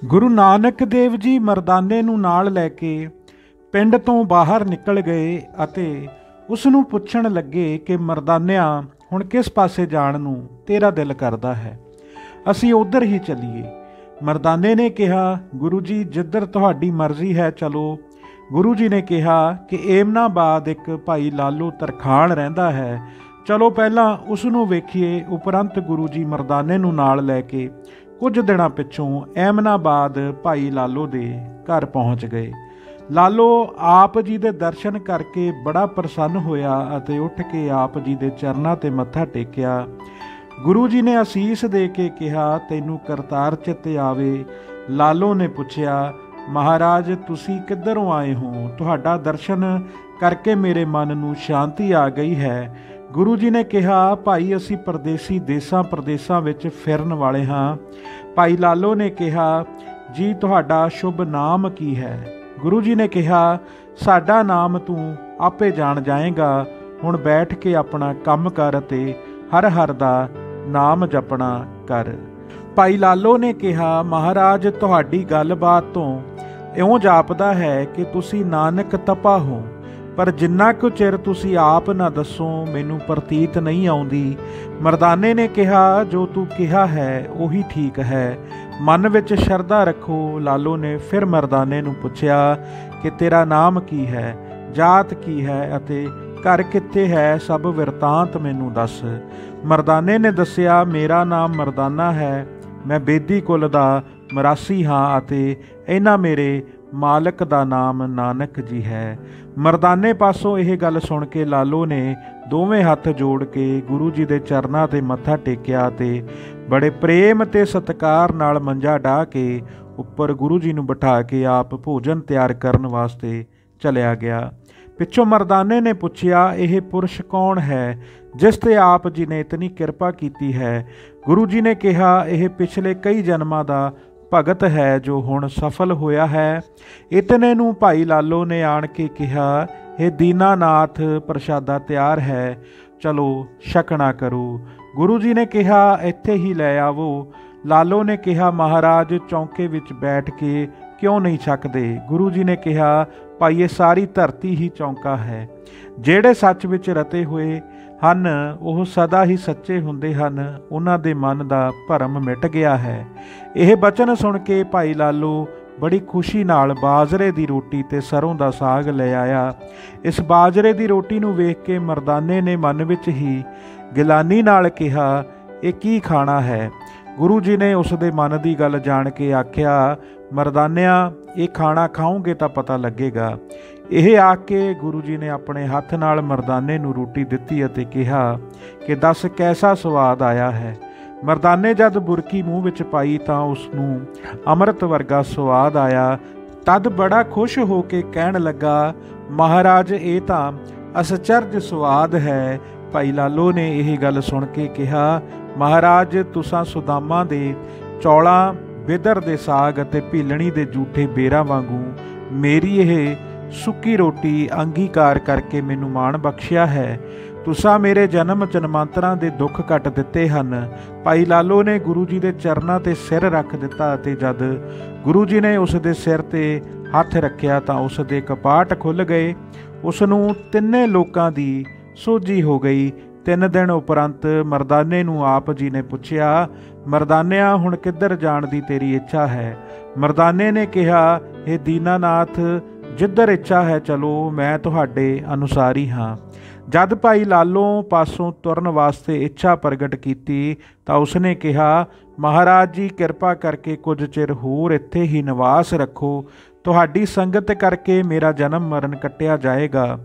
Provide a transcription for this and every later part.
ਗੁਰੂ ਨਾਨਕ ਦੇਵ ਜੀ ਮਰਦਾਨੇ ਨੂੰ ਨਾਲ ਲੈ ਕੇ ਪਿੰਡ ਤੋਂ ਬਾਹਰ ਨਿਕਲ ਗਏ ਅਤੇ ਉਸ ਨੂੰ ਪੁੱਛਣ ਲੱਗੇ ਕਿ ਮਰਦਾਨਿਆਂ, ਹੁਣ ਕਿਸ ਪਾਸੇ ਜਾਣ ਨੂੰ ਤੇਰਾ ਦਿਲ ਕਰਦਾ ਹੈ, ਅਸੀਂ ਉੱਧਰ ਹੀ ਚੱਲੀਏ। ਮਰਦਾਨੇ ਨੇ ਕਿਹਾ, ਗੁਰੂ ਜੀ ਜਿੱਧਰ ਤੁਹਾਡੀ ਮਰਜ਼ੀ ਹੈ ਚਲੋ। ਗੁਰੂ ਜੀ ਨੇ ਕਿਹਾ ਕਿ ਏਮਨਾਬਾਦ ਇੱਕ ਭਾਈ ਲਾਲੋ ਤਰਖਾਣ ਰਹਿੰਦਾ ਹੈ, ਚਲੋ ਪਹਿਲਾਂ ਉਸ ਨੂੰ ਵੇਖੀਏ। ਉਪਰੰਤ ਗੁਰੂ ਜੀ ਮਰਦਾਨੇ ਨੂੰ ਨਾਲ ਲੈ ਕੇ ਕੁਝ ਦਿਨਾਂ ਪਿੱਛੋਂ ਏਮਨਾਬਾਦ ਭਾਈ ਲਾਲੋ ਦੇ ਘਰ ਪਹੁੰਚ ਗਏ। ਲਾਲੋ ਆਪ ਜੀ ਦੇ ਦਰਸ਼ਨ ਕਰਕੇ ਬੜਾ ਪ੍ਰਸੰਨ ਹੋਇਆ ਅਤੇ ਉੱਠ ਕੇ ਆਪ ਜੀ ਦੇ ਚਰਨਾਂ ਤੇ ਮੱਥਾ ਟੇਕਿਆ। ਗੁਰੂ ਜੀ ਨੇ ਅਸੀਸ ਦੇ ਕੇ ਕਿਹਾ, ਤੈਨੂੰ ਕਰਤਾਰ ਚਿੱਤ ਆਵੇ। ਲਾਲੋ ਨੇ ਪੁੱਛਿਆ, ਮਹਾਰਾਜ ਤੁਸੀਂ ਕਿੱਧਰੋਂ ਆਏ ਹੋ? ਤੁਹਾਡਾ ਦਰਸ਼ਨ ਕਰਕੇ ਮੇਰੇ ਮਨ ਨੂੰ ਸ਼ਾਂਤੀ ਆ ਗਈ ਹੈ। ਗੁਰੂ ਜੀ ਨੇ ਕਿਹਾ, ਭਾਈ ਅਸੀਂ ਪਰਦੇਸੀ ਦੇਸਾਂ ਪ੍ਰਦੇਸਾਂ ਵਿੱਚ ਫਿਰਨ ਵਾਲੇ ਹਾਂ। ਭਾਈ ਲਾਲੋ ਨੇ ਕਿਹਾ, ਜੀ ਤੁਹਾਡਾ ਸ਼ੁਭ ਨਾਮ ਕੀ ਹੈ? ਗੁਰੂ ਜੀ ਨੇ ਕਿਹਾ, ਸਾਡਾ ਨਾਮ ਤੂੰ ਆਪੇ ਜਾਣ ਜਾਏਗਾ। ਹੁਣ ਬੈਠ ਕੇ ਆਪਣਾ ਕੰਮ ਕਰ ਅਤੇ ਹਰ ਹਰ ਦਾ ਨਾਮ ਜਪਣਾ ਕਰ। ਭਾਈ ਲਾਲੋ ਨੇ ਕਿਹਾ, ਮਹਾਰਾਜ ਤੁਹਾਡੀ ਗੱਲਬਾਤ ਤੋਂ ਇਉਂ ਜਾਪਦਾ ਹੈ ਕਿ ਤੁਸੀਂ ਨਾਨਕ ਤਪਾ ਹੋ, ਪਰ ਜਿੰਨਾ ਕੁ ਚਿਰ ਤੁਸੀਂ ਆਪ ਨਾ ਦੱਸੋ ਮੈਨੂੰ ਪ੍ਰਤੀਤ ਨਹੀਂ ਆਉਂਦੀ। ਮਰਦਾਨੇ ਨੇ ਕਿਹਾ, ਜੋ ਤੂੰ ਕਿਹਾ ਹੈ ਉਹੀ ਠੀਕ ਹੈ, ਮਨ ਵਿੱਚ ਸ਼ਰਧਾ ਰੱਖੋ। ਲਾਲੋ ਨੇ ਫਿਰ ਮਰਦਾਨੇ ਨੂੰ ਪੁੱਛਿਆ ਕਿ ਤੇਰਾ ਨਾਮ ਕੀ ਹੈ, ਜਾਤ ਕੀ ਹੈ ਅਤੇ ਘਰ ਕਿੱਥੇ ਹੈ, ਸਭ ਵਿਰਤਾਂਤ ਮੈਨੂੰ ਦੱਸ। ਮਰਦਾਨੇ ਨੇ ਦੱਸਿਆ, ਮੇਰਾ ਨਾਮ ਮਰਦਾਨਾ ਹੈ, ਮੈਂ ਬੇਦੀ ਕੁਲ ਦਾ ਮਰਾਸੀ ਹਾਂ ਅਤੇ ਇਹਨਾਂ ਮੇਰੇ ਮਾਲਕ ਦਾ ਨਾਮ ਨਾਨਕ ਜੀ ਹੈ। ਮਰਦਾਨੇ ਪਾਸੋਂ ਇਹ ਗੱਲ ਸੁਣ ਕੇ ਲਾਲੋ ਨੇ ਦੋਵੇਂ ਹੱਥ ਜੋੜ ਕੇ ਗੁਰੂ ਜੀ ਦੇ ਚਰਨਾਂ ਤੇ ਮੱਥਾ ਟੇਕਿਆ ਤੇ ਬੜੇ ਪ੍ਰੇਮ ਤੇ ਸਤਿਕਾਰ ਨਾਲ ਮੰਜਾ ਢਾਹ ਕੇ ਉੱਪਰ ਗੁਰੂ ਜੀ ਨੂੰ ਬਿਠਾ ਕੇ ਆਪ ਭੋਜਨ ਤਿਆਰ ਕਰਨ ਵਾਸਤੇ ਚਲਿਆ ਗਿਆ। ਪਿੱਛੋਂ ਮਰਦਾਨੇ ਨੇ ਪੁੱਛਿਆ, ਇਹ ਪੁਰਸ਼ ਕੌਣ ਹੈ ਜਿਸ ਤੇ ਆਪ ਜੀ ਨੇ ਇਤਨੀ ਕਿਰਪਾ ਕੀਤੀ ਹੈ? ਗੁਰੂ ਜੀ ਨੇ ਕਿਹਾ, ਇਹ ਪਿਛਲੇ ਕਈ ਜਨਮਾਂ ਦਾ ਭਗਤ ਹੈ ਜੋ ਹੁਣ ਸਫਲ ਹੋਇਆ ਹੈ। ਇਤਨੇ ਨੂੰ ਭਾਈ ਲਾਲੋ ਨੇ ਆਣ ਕੇ ਕਿਹਾ, ਇਹ ਦੀਨਾਨਾਥ ਪ੍ਰਸ਼ਾਦਾ ਤਿਆਰ ਹੈ, ਚਲੋ ਛਕਣਾ ਕਰੋ। ਗੁਰੂ ਜੀ ਨੇ ਕਿਹਾ, ਇੱਥੇ ਹੀ ਲੈ ਆਵੋ। ਲਾਲੋ ਨੇ ਕਿਹਾ, ਮਹਾਰਾਜ ਚੌਂਕੇ ਵਿੱਚ ਬੈਠ ਕੇ ਕਿਉਂ ਨਹੀਂ ਛਕਦੇ? ਗੁਰੂ ਜੀ ਨੇ ਕਿਹਾ, ਭਾਈ ਇਹ ਸਾਰੀ ਧਰਤੀ ਹੀ ਚੌਂਕਾ ਹੈ। ਜਿਹੜੇ ਸੱਚ ਵਿੱਚ ਰਤੇ ਹੋਏ ਹਨ ਉਹ ਸਦਾ ਹੀ ਸੱਚੇ ਹੁੰਦੇ ਹਨ, ਉਹਨਾਂ ਦੇ ਮਨ ਦਾ ਭਰਮ ਮਿਟ ਗਿਆ ਹੈ। ਇਹ ਬਚਨ ਸੁਣ ਕੇ ਭਾਈ ਲਾਲੋ ਬੜੀ ਖੁਸ਼ੀ ਨਾਲ ਬਾਜਰੇ ਦੀ ਰੋਟੀ ਤੇ ਸਰੋਂ ਦਾ ਸਾਗ ਲੈ ਆਇਆ। ਇਸ ਬਾਜਰੇ ਦੀ ਰੋਟੀ ਨੂੰ ਵੇਖ ਕੇ ਮਰਦਾਨੇ ਨੇ ਮਨ ਵਿੱਚ ਹੀ ਗਿਲਾਨੀ ਨਾਲ ਕਿਹਾ, ਇਹ ਕੀ ਖਾਣਾ ਹੈ? ਗੁਰੂ ਜੀ ਨੇ ਉਸ ਦੇ ਮਨ ਦੀ ਗੱਲ ਜਾਣ ਕੇ ਆਖਿਆ, ਮਰਦਾਨਿਆਂ ਇਹ ਖਾਣਾ ਖਾਓਗੇ ਤਾਂ ਪਤਾ ਲੱਗੇਗਾ। ਇਹ ਆਖ ਕੇ ਗੁਰੂ ਜੀ ਨੇ ਆਪਣੇ ਹੱਥ ਨਾਲ ਮਰਦਾਨੇ ਨੂੰ ਰੋਟੀ ਦਿੱਤੀ ਅਤੇ ਕਿਹਾ ਕਿ ਦੱਸ ਕੈਸਾ ਸਵਾਦ ਆਇਆ ਹੈ। ਮਰਦਾਨੇ ਜਦ ਬੁਰਕੀ ਮੂੰਹ ਵਿੱਚ ਪਾਈ ਤਾਂ ਉਸ ਨੂੰ ਅੰਮ੍ਰਿਤ ਵਰਗਾ ਸਵਾਦ ਆਇਆ। ਤਦ ਬੜਾ ਖੁਸ਼ ਹੋ ਕੇ ਕਹਿਣ ਲੱਗਾ, ਮਹਾਰਾਜ ਇਹ ਤਾਂ ਅਸਚਰਜ ਸਵਾਦ ਹੈ। ਭਾਈ ਲਾਲੋ ਨੇ ਇਹ ਗੱਲ ਸੁਣ ਕੇ ਕਿਹਾ, ਮਹਾਰਾਜ ਤੁਸਾਂ ਸੁਦਾਮਾਂ ਦੇ ਚੌਲਾਂ, ਬਿਦਰ ਦੇ ਸਾਗ ਅਤੇ ਭੀਲਣੀ ਦੇ ਜੂਠੇ ਬੇਰਾਂ ਵਾਂਗੂ ਮੇਰੀ ਇਹ ਸੁੱਕੀ ਰੋਟੀ ਅੰਗੀਕਾਰ ਕਰਕੇ ਮੈਨੂੰ ਮਾਣ ਬਖਸ਼ਿਆ ਹੈ। ਤੁਸਾਂ ਮੇਰੇ ਜਨਮ ਜਨਮਾਂਤਰਾਂ ਦੇ ਦੁੱਖ ਕੱਟ ਦਿੱਤੇ ਹਨ। ਭਾਈ ਲਾਲੋ ਨੇ ਗੁਰੂ ਜੀ ਦੇ ਚਰਨਾਂ ਤੇ ਸਿਰ ਰੱਖ ਦਿੱਤਾ ਅਤੇ ਜਦ ਗੁਰੂ ਜੀ ਨੇ ਉਸ ਦੇ ਸਿਰ ਤੇ ਹੱਥ ਰੱਖਿਆ ਤਾਂ ਉਸ ਦੇ ਕਪਾਟ ਖੁੱਲ੍ਹ ਗਏ। ਉਸ ਨੂੰ ਤਿੰਨੇ ਲੋਕਾਂ ਦੀ ਸੋਝੀ ਹੋ ਗਈ। 3 ਦਿਨ ਉਪਰੰਤ ਮਰਦਾਨੇ ਨੂੰ ਆਪ ਜੀ ਨੇ ਪੁੱਛਿਆ, ਮਰਦਾਨਿਆਂ ਹੁਣ ਕਿੱਧਰ ਜਾਣ ਦੀ ਤੇਰੀ ਇੱਛਾ ਹੈ? ਮਰਦਾਨੇ ਨੇ ਕਿਹਾ, ਇਹ ਦੀਨਾਨਾਥ ਜਿੱਧਰ ਇੱਛਾ ਹੈ ਚਲੋ, ਮੈਂ ਤੁਹਾਡੇ ਅਨੁਸਾਰੀ ਹਾਂ। ਜਦ ਭਾਈ ਲਾਲੋ ਪਾਸੋਂ ਤੁਰਨ ਵਾਸਤੇ ਇੱਛਾ ਪ੍ਰਗਟ ਕੀਤੀ ਤਾਂ ਉਸਨੇ ਕਿਹਾ, ਮਹਾਰਾਜ ਜੀ ਕਿਰਪਾ ਕਰਕੇ ਕੁਝ ਚਿਰ ਹੋਰ ਇੱਥੇ ਹੀ ਨਿਵਾਸ ਰੱਖੋ, ਤੁਹਾਡੀ ਸੰਗਤ ਕਰਕੇ ਮੇਰਾ ਜਨਮ ਮਰਨ ਕੱਟਿਆ ਜਾਏਗਾ।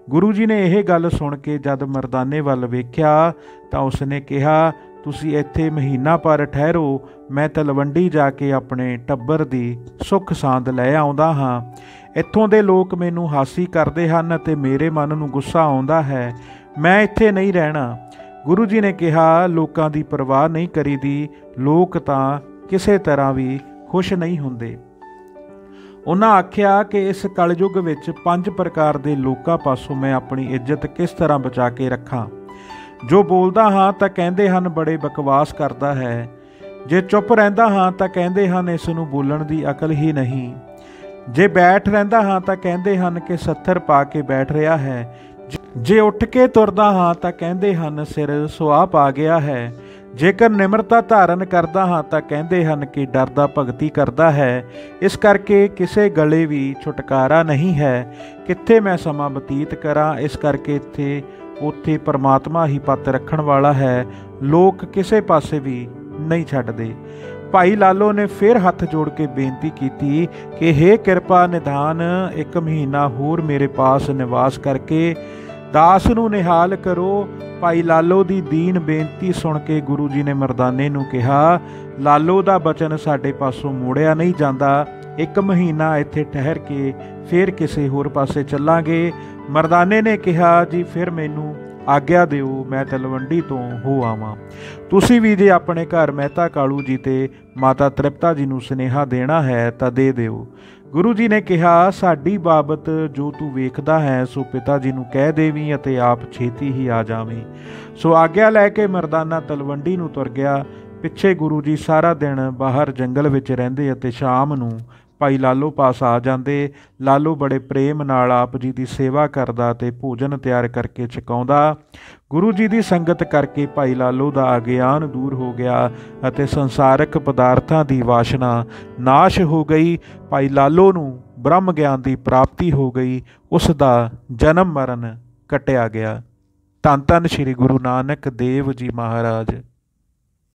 ਗੁਰੂ ਜੀ ਨੇ ਇਹ ਗੱਲ ਸੁਣ ਕੇ ਜਦ ਮਰਦਾਨੇ ਵੱਲ ਵੇਖਿਆ ਤਾਂ ਉਸਨੇ ਕਿਹਾ, ਤੁਸੀਂ ਇੱਥੇ ਮਹੀਨਾ ਭਰ ਠਹਿਰੋ, ਮੈਂ ਤਲਵੰਡੀ ਜਾ ਕੇ ਆਪਣੇ ਟੱਬਰ ਦੀ ਸੁੱਖ ਸਾਂਦ ਲੈ ਆਉਂਦਾ ਹਾਂ। ਇੱਥੋਂ ਦੇ ਲੋਕ ਮੈਨੂੰ ਹਾਸੀ ਕਰਦੇ ਹਨ ਅਤੇ ਮੇਰੇ ਮਨ ਨੂੰ ਗੁੱਸਾ ਆਉਂਦਾ ਹੈ, ਮੈਂ ਇੱਥੇ ਨਹੀਂ ਰਹਿਣਾ। ਗੁਰੂ ਜੀ ਨੇ ਕਿਹਾ, ਲੋਕਾਂ ਦੀ ਪਰਵਾਹ ਨਹੀਂ ਕਰੀਦੀ, ਲੋਕ ਤਾਂ ਕਿਸੇ ਤਰ੍ਹਾਂ ਵੀ ਖੁਸ਼ ਨਹੀਂ ਹੁੰਦੇ। ਉਹਨਾਂ ਆਖਿਆ ਕਿ ਇਸ ਕਲਯੁੱਗ ਵਿੱਚ 5 ਪ੍ਰਕਾਰ ਦੇ ਲੋਕਾਂ ਪਾਸੋਂ ਮੈਂ ਆਪਣੀ ਇੱਜ਼ਤ ਕਿਸ ਤਰ੍ਹਾਂ ਬਚਾ ਕੇ ਰੱਖਾਂ। ਜੋ ਬੋਲਦਾ ਹਾਂ ਤਾਂ ਕਹਿੰਦੇ ਹਨ ਬੜੇ ਬਕਵਾਸ ਕਰਦਾ ਹੈ। ਜੇ ਚੁੱਪ ਰਹਿੰਦਾ ਹਾਂ ਤਾਂ ਕਹਿੰਦੇ ਹਨ ਇਸ ਨੂੰ ਬੋਲਣ ਦੀ ਅਕਲ ਹੀ ਨਹੀਂ। ਜੇ ਬੈਠ ਰਹਿੰਦਾ ਹਾਂ ਤਾਂ ਕਹਿੰਦੇ ਹਨ ਕਿ ਸੱਥਰ ਪਾ ਕੇ ਬੈਠ ਰਿਹਾ ਹੈ। ਜੇ ਉੱਠ ਕੇ ਤੁਰਦਾ ਹਾਂ ਤਾਂ ਕਹਿੰਦੇ ਹਨ ਸਿਰ ਸੁਆਹ ਪਾ ਗਿਆ ਹੈ। ਜੇਕਰ ਨਿਮਰਤਾ ਧਾਰਨ ਕਰਦਾ ਹਾਂ ਤਾਂ ਕਹਿੰਦੇ ਹਨ ਕਿ ਡਰਦਾ ਭਗਤੀ ਕਰਦਾ ਹੈ। ਇਸ ਕਰਕੇ ਕਿਸੇ ਗਲੇ ਵੀ ਛੁਟਕਾਰਾ ਨਹੀਂ ਹੈ। ਕਿੱਥੇ ਮੈਂ ਸਮਾਂ ਬਤੀਤ ਕਰਾਂ, ਇਸ ਕਰਕੇ ਇੱਥੇ ਉੱਥੇ ਪਰਮਾਤਮਾ ਹੀ ਪੱਤ ਰੱਖਣ ਵਾਲਾ ਹੈ। ਲੋਕ ਕਿਸੇ ਪਾਸੇ ਵੀ ਨਹੀਂ ਛੱਡਦੇ। ਭਾਈ ਲਾਲੋ ਨੇ ਫਿਰ ਹੱਥ ਜੋੜ ਕੇ ਬੇਨਤੀ ਕੀਤੀ ਕਿ ਹੇ ਕਿਰਪਾ ਨਿਧਾਨ, 1 ਮਹੀਨਾ ਹੋਰ ਮੇਰੇ ਪਾਸ ਨਿਵਾਸ ਕਰਕੇ ਦਾਸ ਨੂੰ ਨਿਹਾਲ ਕਰੋ। ਭਾਈ ਲਾਲੋ ਦੀ ਦੀਨ ਬੇਨਤੀ ਸੁਣ ਕੇ ਗੁਰੂ ਜੀ ਨੇ ਮਰਦਾਨੇ ਨੂੰ ਕਿਹਾ, ਲਾਲੋ ਦਾ ਬਚਨ ਸਾਡੇ ਪਾਸੋਂ ਮੋੜਿਆ ਨਹੀਂ ਜਾਂਦਾ। 1 ਮਹੀਨਾ ਇੱਥੇ ਠਹਿਰ ਕੇ ਫਿਰ ਕਿਸੇ ਹੋਰ ਪਾਸੇ ਚੱਲਾਂਗੇ। ਮਰਦਾਨੇ ਨੇ ਕਿਹਾ, ਜੀ ਫਿਰ ਮੈਨੂੰ ਆਗਿਆ ਦਿਓ, ਮੈਂ ਤਲਵੰਡੀ ਤੋਂ ਹੋ ਆਵਾਂ। ਤੁਸੀਂ ਵੀ ਜੇ ਆਪਣੇ ਘਰ ਮਹਿਤਾ ਕਾਲੂ ਜੀ ਤੇ ਮਾਤਾ ਤ੍ਰਿਪਤਾ ਜੀ ਨੂੰ ਸੁਨੇਹਾ ਦੇਣਾ ਹੈ ਤਾਂ ਦੇ ਦਿਓ। ਗੁਰੂ ਜੀ ਨੇ ਕਿਹਾ, ਸਾਡੀ ਬਾਬਤ ਜੋ ਤੂੰ ਵੇਖਦਾ ਹੈ ਸੋ ਪਿਤਾ ਜੀ ਨੂੰ ਕਹਿ ਦੇਵੀਂ ਅਤੇ ਆਪ ਛੇਤੀ ਹੀ ਆ ਜਾਵੀਂ। ਸੋ ਆਗਿਆ ਲੈ ਕੇ ਮਰਦਾਨਾ ਤਲਵੰਡੀ ਨੂੰ ਤੁਰ ਗਿਆ। ਪਿੱਛੇ ਗੁਰੂ ਜੀ ਸਾਰਾ ਦਿਨ ਬਾਹਰ ਜੰਗਲ ਵਿੱਚ ਰਹਿੰਦੇ ਅਤੇ ਸ਼ਾਮ ਨੂੰ ਭਾਈ ਲਾਲੋ ਪਾਸ ਆ ਜਾਂਦੇ। ਲਾਲੋ ਬੜੇ ਪ੍ਰੇਮ ਨਾਲ ਆਪ ਜੀ ਦੀ ਸੇਵਾ ਕਰਦਾ ਅਤੇ ਭੋਜਨ ਤਿਆਰ ਕਰਕੇ ਛਕਾਉਂਦਾ। ਗੁਰੂ ਜੀ ਦੀ ਸੰਗਤ ਕਰਕੇ ਭਾਈ ਲਾਲੋ ਦਾ ਅਗਿਆਨ ਦੂਰ ਹੋ ਗਿਆ ਅਤੇ ਸੰਸਾਰਕ ਪਦਾਰਥਾਂ ਦੀ ਵਾਸ਼ਨਾ ਨਾਸ਼ ਹੋ ਗਈ। ਭਾਈ ਲਾਲੋ ਨੂੰ ਬ੍ਰਹਮ ਗਿਆਨ ਦੀ ਪ੍ਰਾਪਤੀ ਹੋ ਗਈ। ਉਸ ਦਾ ਜਨਮ ਮਰਨ ਕੱਟਿਆ ਗਿਆ। ਧੰਨ ਧੰਨ ਸ਼੍ਰੀ ਗੁਰੂ ਨਾਨਕ ਦੇਵ ਜੀ ਮਹਾਰਾਜ।